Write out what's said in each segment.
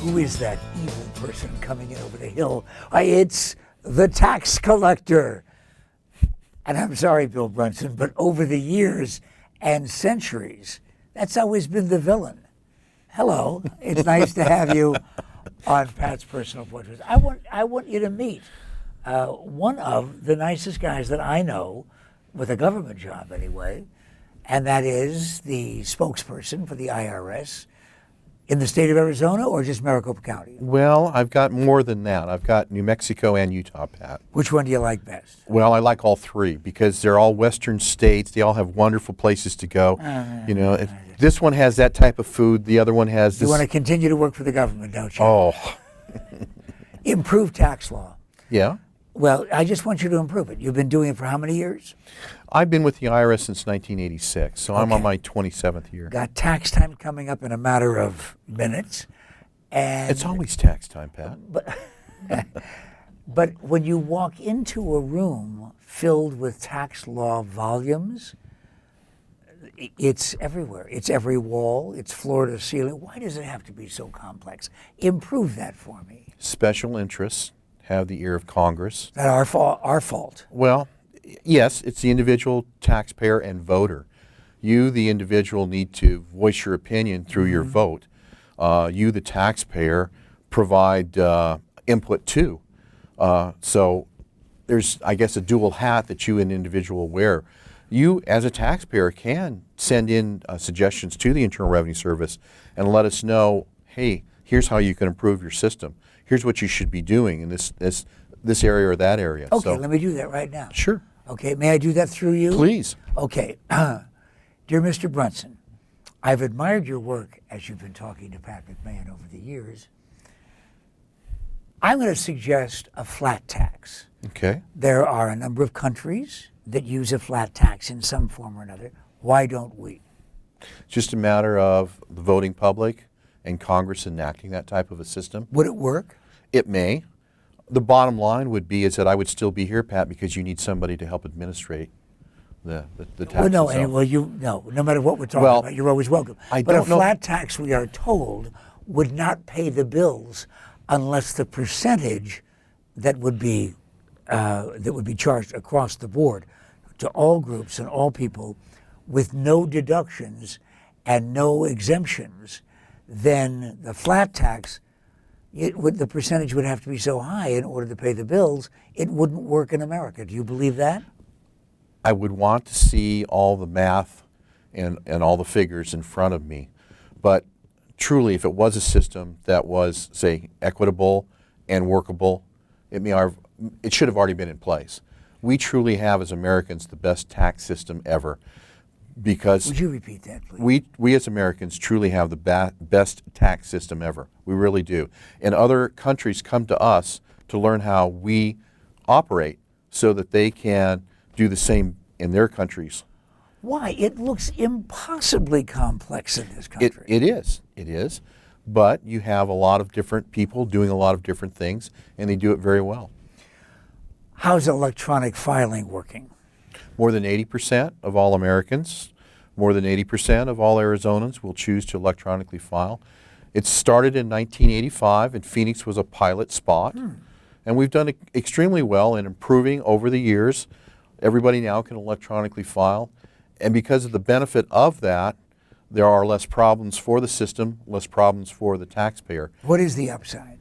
Who is that evil person coming in over the hill? It's the tax collector. And I'm sorry, Bill Brunson, but over the years and centuries, that's always been the villain. Hello, it's nice to have you on Pat's Personal Portraits. I want you to meet one of the nicest guys that I know, with a government job anyway, and that is the spokesperson for the IRS in the state of Arizona, or just Maricopa County? Well, I've got more than that. I've got New Mexico and Utah, Pat. Which one do you like best? Well, I like all three because they're all western states. They all have wonderful places to go. If this one has that type of food, the other one has this. You want to continue to work for the government, don't you? Oh. Improve tax law. Yeah. Well, I just want you to improve it. You've been doing it for how many years? I've been with the IRS since 1986, so I'm on my 27th year. Got tax time coming up in a matter of minutes. And it's always tax time, Pat. But when you walk into a room filled with tax law volumes, it's everywhere. It's every wall. It's floor to ceiling. Why does it have to be so complex? Improve that for me. Special interests have the ear of Congress. That our fault. Well, yes, it's the individual taxpayer and voter. You, the individual, need to voice your opinion through your vote. You, the taxpayer, provide input too. So there's, I guess, a dual hat that you, an individual, wear. You, as a taxpayer, can send in suggestions to the Internal Revenue Service and let us know, hey, here's how you can improve your system. Here's what you should be doing in this area or that area. Okay, let me do that right now. Sure. Okay, may I do that through you? Please. Okay. Dear Mr. Brunson, I've admired your work as you've been talking to Pat McMahon over the years. I'm going to suggest a flat tax. Okay. There are a number of countries that use a flat tax in some form or another. Why don't we? It's just a matter of the voting public and Congress enacting that type of a system. Would it work? It may. The bottom line would be is that I would still be here, Pat, because you need somebody to help administrate the tax. Well, no matter what we're talking about, you're always welcome. But a flat tax, we are told, would not pay the bills unless the percentage that would be charged across the board to all groups and all people with no deductions and no exemptions, then the flat tax, the percentage would have to be so high in order to pay the bills, it wouldn't work in America. Do you believe that? I would want to see all the math and all the figures in front of me. But truly, if it was a system that was, say, equitable and workable, it should have already been in place. We truly have, as Americans, the best tax system ever. Because would you repeat that, please? We as Americans truly have the best tax system ever. We really do. And other countries come to us to learn how we operate so that they can do the same in their countries. Why? It looks impossibly complex in this country. It is. But you have a lot of different people doing a lot of different things, and they do it very well. How's electronic filing working? More than 80% of all Americans, more than 80% of all Arizonans will choose to electronically file. It started in 1985, and Phoenix was a pilot spot. And we've done extremely well in improving over the years. Everybody now can electronically file. And because of the benefit of that, there are less problems for the system, less problems for the taxpayer. What is the upside?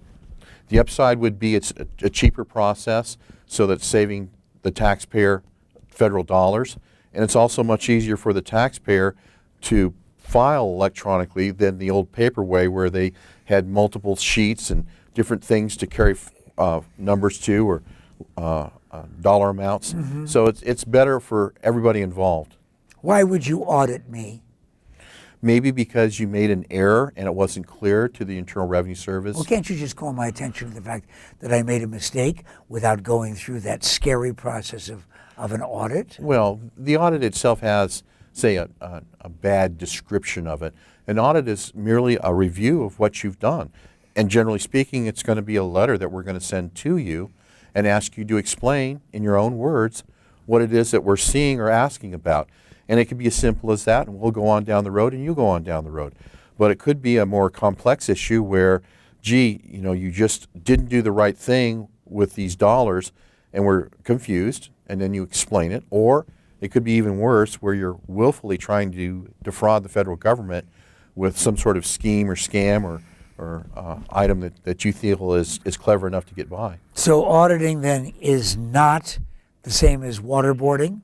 The upside would be it's a cheaper process, so that's saving the taxpayer federal dollars, and it's also much easier for the taxpayer to file electronically than the old paper way where they had multiple sheets and different things to carry numbers to or dollar amounts. So it's better for everybody involved. Why would you audit me? Maybe because you made an error and it wasn't clear to the Internal Revenue Service. Well, can't you just call my attention to the fact that I made a mistake without going through that scary process of an audit? Well, the audit itself has, say, a bad description of it. An audit is merely a review of what you've done. And generally speaking, it's going to be a letter that we're going to send to you and ask you to explain in your own words what it is that we're seeing or asking about. And it could be as simple as that, and we'll go on down the road and you go on down the road. But it could be a more complex issue where gee, you just didn't do the right thing with these dollars and we're confused, and then you explain it. Or it could be even worse, where you're willfully trying to defraud the federal government with some sort of scheme or scam or item that you feel is clever enough to get by. So auditing then is not the same as waterboarding?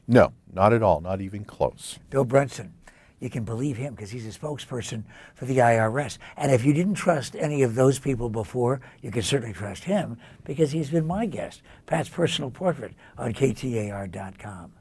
No, not at all, not even close. Bill Brunson, you can believe him because he's a spokesperson for the IRS. And if you didn't trust any of those people before, you can certainly trust him because he's been my guest. Pat's Personal Portrait on KTAR.com.